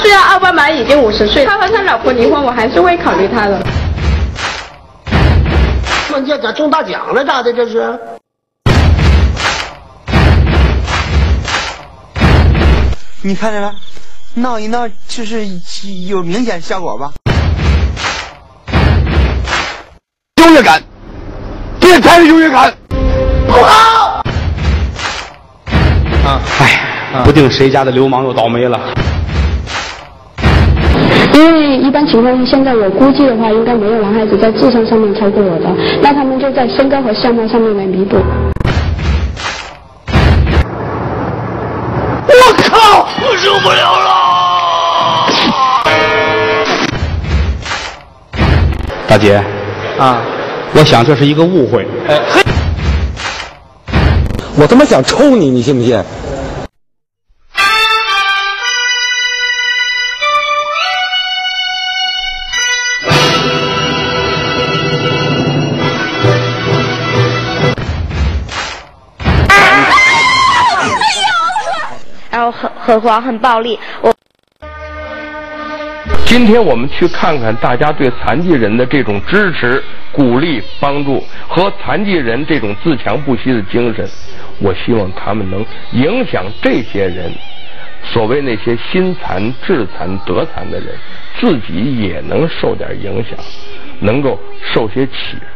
虽然奥巴马已经50岁，他和他老婆离婚，我还是会考虑他的。这咋中大奖了？咋的？这是？你看见了？闹一闹就是有明显效果吧？优越感，这才是优越感。不好。哎，不定谁家的流氓又倒霉了。因为一般情况下，现在我估计的话，应该没有男孩子在智商上面超过我的，那他们就在身高和相貌上面来弥补。我靠！我受不了了！大姐，啊，我想这是一个误会。嘿，我他妈想抽你，你信不信？然后很黄很暴力。今天我们去看看大家对残疾人的这种支持、鼓励、帮助和残疾人这种自强不息的精神，我希望他们能影响这些人，所谓那些心残、智残、德残的人，自己也能受点影响，能够受些启发。